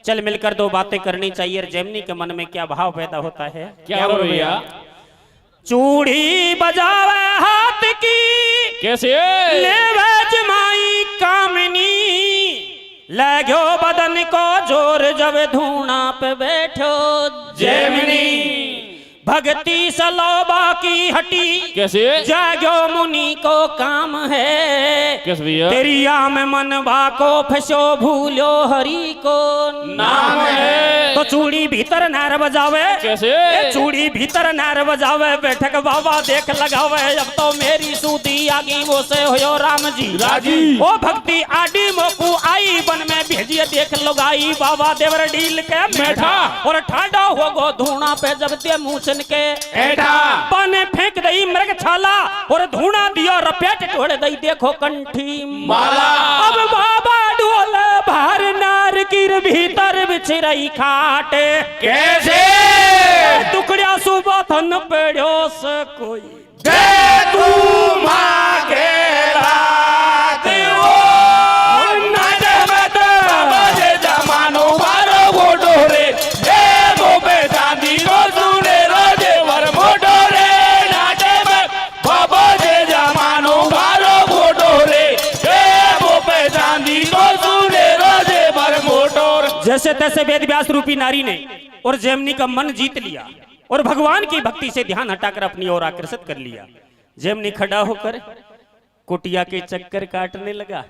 चल मिलकर दो बातें करनी चाहिए। जैमिनी के मन में क्या भाव पैदा होता है, क्या बोलो भैया? चूड़ी बजावे हाथ की, कैसे? लेवे जमाई कामनी, लगो बदन को जोर जब धूना पे बैठो जैमिनी। भक्ति सलोबा की हटी कैसे जागो मुनि को काम है। कैसे भैया तेरिया में मनवा को फसो भूलो हरि को नाम है। तो चूड़ी भीतर नार बजावे कैसे चूड़ी भीतर नार बजावे बैठक बाबा देख लगावे अब तो मेरी सूदी आगी वो से हो राम जी राजी। ओ भक्ति आडी मोकू आई बन में भेजिए देख लगाई बाबा देवर डील के बैठा और ठाडा हो गो धूणा पे जब ते मूछन के ऐठा पाने फेंक दई मृग छाला और धूणा दियो रपेट टोड़ दई देखो कंठी माला। अब बाबा डोल भार नार कीर भीतर बिछरई खाटे कैसे टुकड़िया सुबह थन पेड़ो से कोई दे तू मांगे रात वो नाचे मत बाजे जमानो बारो बोडो रे ए मोबे चांदी को सुने रोजे वर मोडो रे नाचे मत बाजे जमानो बारो बोडो रे ए मोबे चांदी को सुने रोजे वर मोडो रे। जैसे तैसे वेद व्यास रूपी नारी ने और जेमनी का मन जीत लिया और भगवान की भक्ति से ध्यान हटाकर अपनी ओर आकर्षित कर लिया। जेमनी खड़ा होकर कुटिया के चक्कर काटने लगा,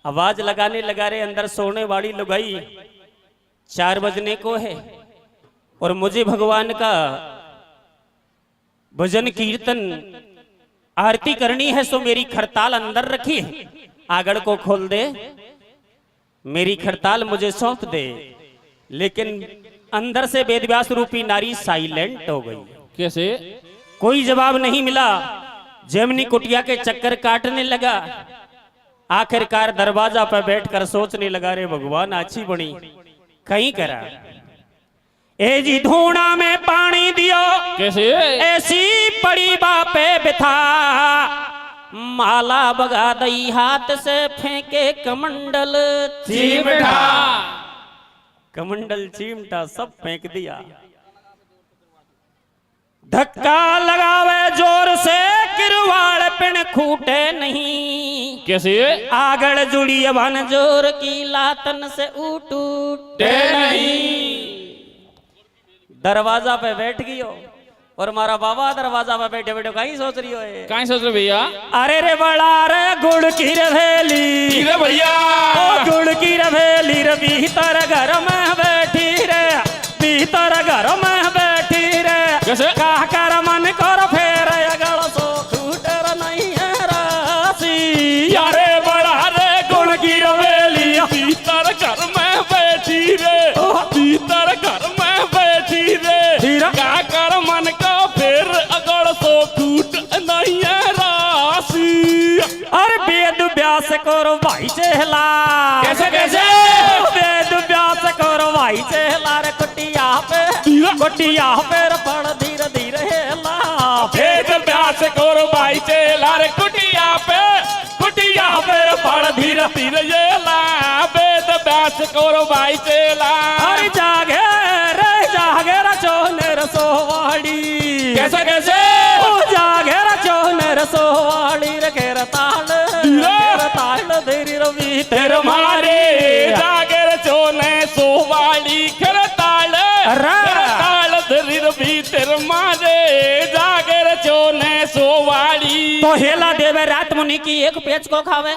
आवाज लगाने लगा रे अंदर सोने वाली लुगाई 4 बजने को है और मुझे भगवान का भजन कीर्तन आरती करनी है सो मेरी खरताल अंदर रखी है, आगड़ को खोल दे मेरी खरताल मुझे सौंप दे। लेकिन अंदर से वेदव्यास रूपी नारी साइलेंट हो गई। कैसे कोई जवाब नहीं मिला। जेमनी कुटिया के चक्कर काटने लगा। आखिरकार दरवाजा पर बैठकर सोचने लगा रे भगवान अच्छी बनी कहीं करा ए जी धूणा में पानी दियो कैसे ऐसी पड़ी बापे बिथा माला बगा दई हाथ से फेंके कमंडल चिमटा कमंडल चिमटा सब फेंक दिया। धक्का लगावे जोर से किरवाड़ पिण खूटे नहीं कैसे आगड़ जुड़ी बन जोर की लातन से उठूटे नहीं। दरवाजा पे बैठ गयो और मारा बाबा दरवाजा पे बैठे बैठे कहीं सोच रही हो कहीं सोच रहे भैया अरे रे बड़ा रे गुड़ की रवेली रे भैया ओ गुड़ की रवेली रे भीतर घर में बैठी रे भीतर घर में बैठी रे कैसे कह कर मन कर फेर अगड़ सो खूटर नहीं है राशि यारे बड़ा रे गुड़ की रवेली भीतर घर में बैठी रे भीतर घर में बैठी रे क्या कर मन का फिर अगड़ सो टूट नहीं है राशि। अरे वेद व्यास करो भाई चेहला कैसे कैसे वेद व्यास करो भाई चेहला रे कुटिया पे पड़ धीरे धीरे हेला वेद व्यास करो भाई चेला रे कुटिया पे पड़ धीरे धीरे ये ला वेद व्यास करो भाई चेला। अरे जागे रे चोनेर सोवाड़ी कैसे कैसे जागे रे चोनेर सोवाड़ी रे घेर ताल धीरे रवि तेरे मारे जागर चोने सोवाड़ी खरताल धरी रवि तेरे मारे जागर चोने सोवाड़ी तो हेला देवे रात मुनि की एक पेच को खावे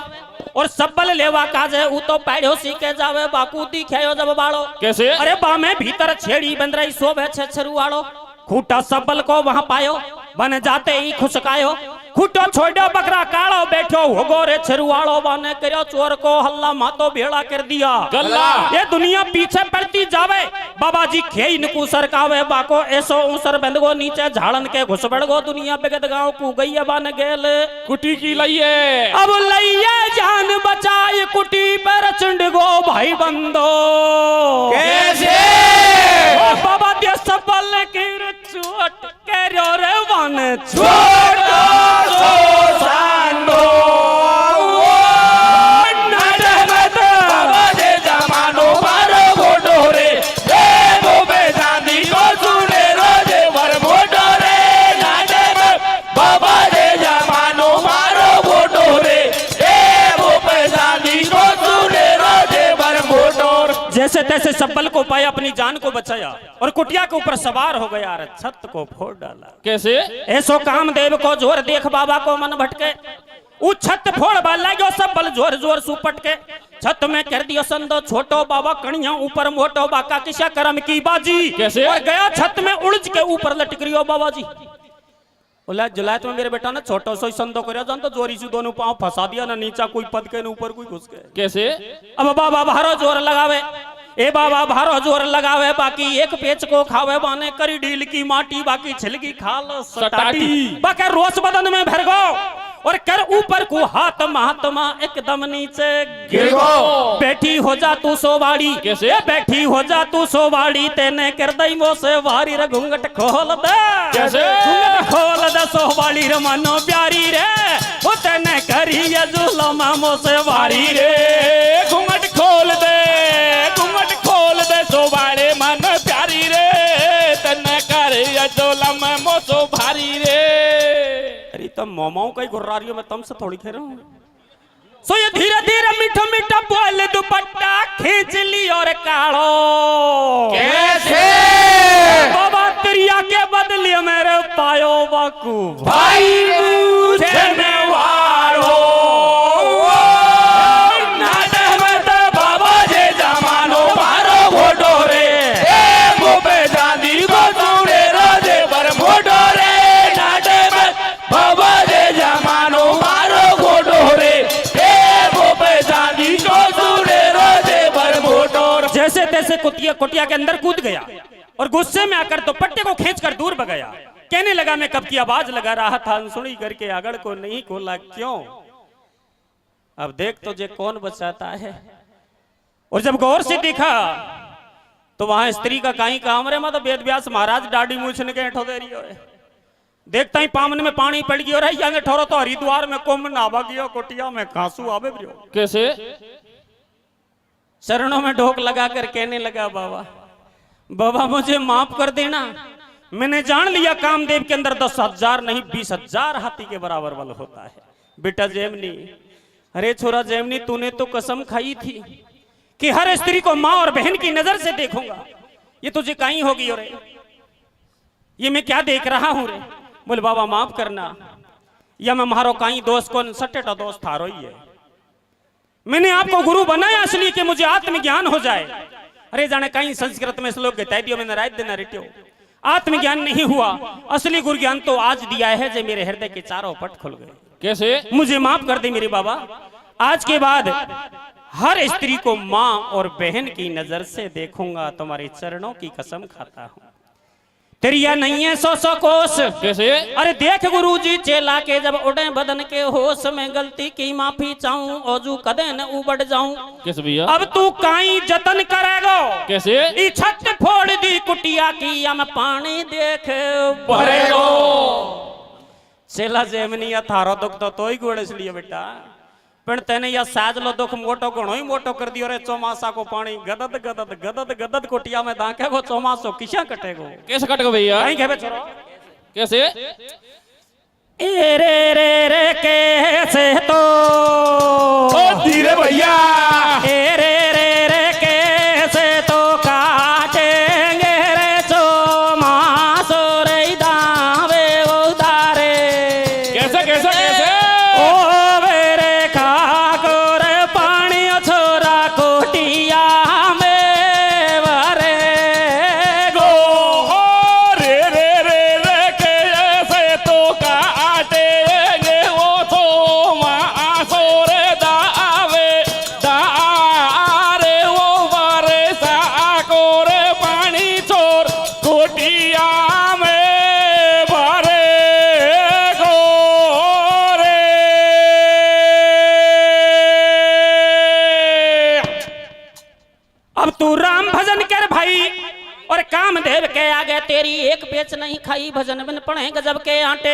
और सब्बल लेवा काजे ऊ तो पैड़ो सीखे जावे बाकू दिखायो जब बाड़ो कैसे अरे बामे भीतर छेड़ी बंद रही सोभे छछरू वालो खूटा सब्बल को वहां पायो बन जाते ही खुशकायो खूटो छोड़ो बकरा कालो बैठो हो गोरे छरुवाड़ो बाने करो चोर को हल्ला मातो भेड़ा कर दिया गल्ला ये दुनिया पीछे पड़ती जावे बाबा जी खेई नकू सरकावे बाको ऐसो ऊसर बंदगो नीचे झाड़न के घुसबड़गो दुनिया बेगद गांव कू गई बान गेल कुटी की लइये अब लइये जान बचाए कुटी पर चुंडगो भाई बंदो कैसे बाबा दे सबल की चोट करो रे वन छोड़ दो सांडो नाटे मत बाजे जमानो बारो बोडो रे ए मोबे चांदी को सुने रोजे वर बोडो रे नाटे मत बाजे जमानो बारो बोडो रे ए मोबे चांदी को सुने रोजे वर बोडो। जैसे तैसे सब्बल को पाया, अपनी जान को बचाया और कुटिया के ऊपर सवार हो गया और छत को फोड़ डाला। कैसे? ऐसो कामदेव को जोर देख बाबा को मन भटके, उ छत फोड़ बाल लागो, सब्बल जोर जोर सुपट के छत में कर दियो संदो छोटो बाबा, कणिया ऊपर मोटो बाका किसा करम की बाजी। कैसे? और गया छत में उलझ के ऊपर लटक रियो बाबा जी। बोला जुलायत में मेरे बेटा ने छोटो सो संदो कर जान तो जोरी से दोनों पांव फंसा दिया ना, नीचा कोई पद के न ऊपर कोई घुस के। कैसे? अब बाबा भारो जोर लगावे, ए बाबा भारो जोर लगावे, बाकी एक पेच को खावे, बाने करी डील की माटी, बाकी छिलकी खाल सटाटी, बाकी रोस बदन में भर गो और कर ऊपर को हाथ महात्मा एकदम नीचे गिर गो। बैठी हो जा तू सोवाड़ी। कैसे? बैठी हो जा तू सोवाड़ी, तेने कर दई मो से वारी रे घूंघट खोल दे। कैसे? घूंघट खोल दे सोवाड़ी रे मनो प्यारी रे, ओ तेने करी ये जुल्म मो से वारी रे। घूंघट खोल दे, घूंघट खोल दे सोवाड़े मन प्यारी रे, तेने करी ये जुल्म मो से भारी रे। अरे तो मोमो कई गुर्रारियों में तुमसे थोड़ी खेल रहा हूँ। सो ये धीरे धीरे मीठा मीठा बोल दुपट्टा खींच ली और काढ़ो। कैसे? बाबा तिरिया के बदले मेरे पायो बाकू भाई मुझे में वारो नाटक में तो बाबा जे जमानो मारो घोटो रे, ए मुबे जानी को सुने रोजे पर मोटो रे, नाटक में बाबा जे जमानो मारो घोटो रे, ए मुबे जानी को सुने रोजे पर मोटो रे। जैसे तैसे कुटिया कुटिया के अंदर कूद गया और गुस्से में आकर दुपट्टे को खींचकर दूर भगाया। कहने लगा मैं कब की आवाज लगा रहा था, अनसुनी करके आगड़ को नहीं खोला क्यों? अब देख तुझे कौन बचाता है। और जब गौर से देखा तो वहां स्त्री का कहीं काम रे, मतलब वेद व्यास महाराज डाडी मूछने के ठो दे रही हो। देखता ही पामन में पानी पड़ गयो रे, या ठोरो तो हरिद्वार में कुंभ नावा गयो, कुटिया में कांसू आवे ब्रियो। कैसे? चरणों में ढोक लगाकर कहने लगा बाबा बाबा मुझे माफ कर देना, मैंने जान लिया कामदेव के अंदर 10,000 नहीं 20,000 हाथी के बराबर बल होता है। बेटा जैमनी, अरे छोरा जैमनी, तूने तो कसम खाई थी कि हर स्त्री को माँ और बहन की नजर से देखूंगा, ये तुझे कहीं होगी रे, ये मैं क्या देख रहा हूं रे। बोले बाबा माफ करना, या मैं मारो कहीं दोस्त को सटेटा दोस्त थारो ही है। मैंने आपको गुरु बनाया इसलिए कि मुझे आत्मज्ञान हो जाए। अरे जाने कहीं संस्कृत में श्लोक कहता दियो, मैंने रात देना रेटियो, आत्मज्ञान नहीं हुआ, असली गुरु ज्ञान तो आज दिया है जो मेरे हृदय के चारों पट खुल गए। कैसे? मुझे माफ कर दे मेरे बाबा, आज के बाद हर स्त्री को माँ और बहन की नजर से देखूंगा, तुम्हारे चरणों की कसम खाता हूं। तेरी या नहीं है 100 कोस। कैसे? अरे देख गुरुजी चेला के जब उड़े बदन के होश में गलती की माफी चाहूं, ओजू कदे न उबड़ जाऊं। कैसे भैया? अब तू काई जतन करेगो। कैसे? ई छत फोड़ दी कुटिया की, या मैं पानी देख भरेगो। चेला जेमनी थारो दुख तो ही गोड़ इसलिए बेटा, पण तेने या साज लो दुख मोटो घणो ही मोटो कर दियो रे। चौमासा को पानी गदद गदद गदद गदद कोटिया में दाके गो, चौमासो किसा कटेगो। कैसे कटेगो भैया? कहीं कहबे छोरो। कैसे? ए रे रे रे कैसे तो ओ धीरे भैया, ए रे रे रे कैसे तो काटेंगे रे चौमासो रे दावे उदारे। कैसे कैसे कैसे? और कामदेव के आगे तेरी एक पेच नहीं खाई, भजन बन पढ़े गजब के आटे।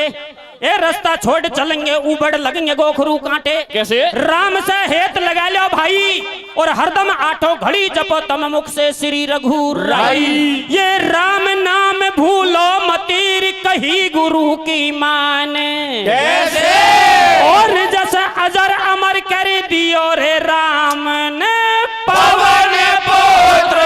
ए रास्ता छोड़ चलेंगे उबड़ लगेंगे गोखरू कांटे। कैसे? राम से हेत लगा लो भाई, और हरदम आठों घड़ी जपो तम मुख से श्री रघुराई। ये राम नाम भूलो मतीर कही गुरु की माने। कैसे? और जैसे अजर अमर कर दियो रे राम ने पवन पुत्र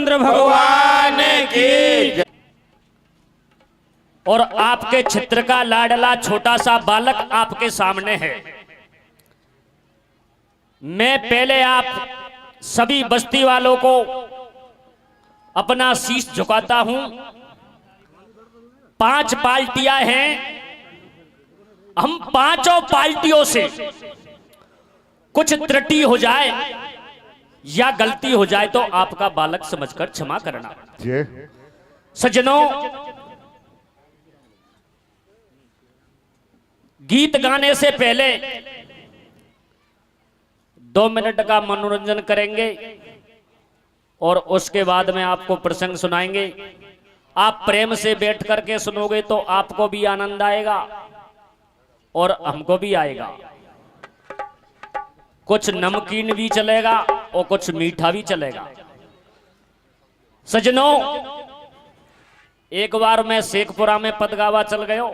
रामचंद्र भगवान की। और आपके चित्र का लाडला छोटा सा बालक आपके सामने है। मैं पहले आप सभी बस्ती वालों को अपना शीश झुकाता हूं। 5 पार्टियां हैं, हम पांचों पार्टियों से कुछ त्रुटि हो जाए या गलती हो जाए तो आपका बालक समझकर क्षमा करना। सज्जनों, गीत गाने से पहले 2 मिनट का मनोरंजन करेंगे और उसके बाद में आपको प्रसंग सुनाएंगे। आप प्रेम से बैठ करके सुनोगे तो आपको भी आनंद आएगा और हमको भी आएगा। कुछ नमकीन भी चलेगा और कुछ मीठा भी चलेगा। सज्जनों, एक बार मैं शेखपुरा में पदगावा चल गयो।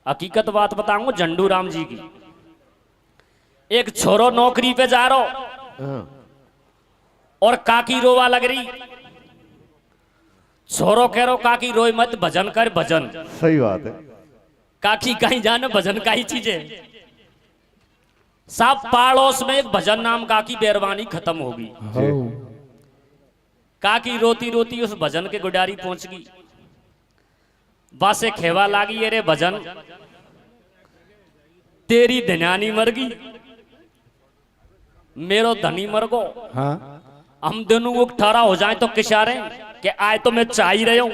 हकीकत बात बताऊं, झंडू राम जी की। एक छोरो नौकरी पे जा रहो और काकी रोवा लग रही। छोरो कह रो काकी रोई मत, भजन कर भजन। सही बात है। काकी कहीं जाने भजन का ही चीज है। सब पाड़ोस में एक भजन नाम का की बेरवानी खत्म होगी। काकी रोती रोती उस भजन के गुडारी पहुंच गई। बासे खेवा लागी, अरे भजन तेरी धन्यानी मर गई, मेरो धनी मर गो। हाँ। हम दोनों को 18 हो जाए तो किशारे कि आए तो मैं चाह ही रहे हूं।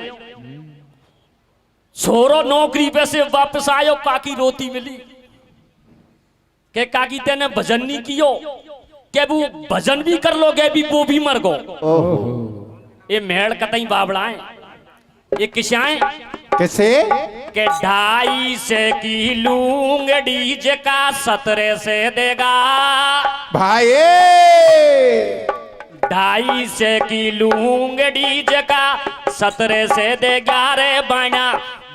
छोरो नौकरी पे से वापस आयो, काकी रोती मिली के काकी तेने भजन नहीं कियो, के वो भजन भी कर लोगे भी वो भी मर गो। ये मेड़ कतई बाबड़ा है। ये किसाएं कैसे के 250 की लूंगड़ी जका 17 से देगा भाई? 250 की लूंगड़ी जका 17 से देगा रे बाना।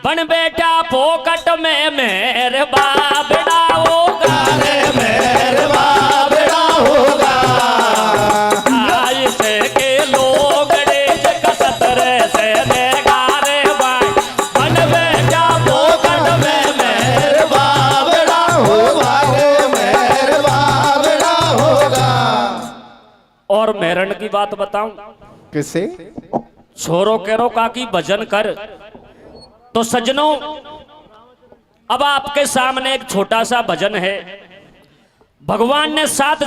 बन बेटा पोकट में मेरे बाबड़ा होगा रे, मेरे बाबड़ा होगा। 250 के लूंगड़ी जका 17 से देगा रे बाई। बन बेटा पोकट में मेरे बाबड़ा होगा रे, मेरे बाबड़ा होगा। और मेरन की बात बताऊं, कैसे? छोरो करो काकी भजन कर। तो सज्जनों, अब आपके सामने एक छोटा सा भजन है। भगवान ने 7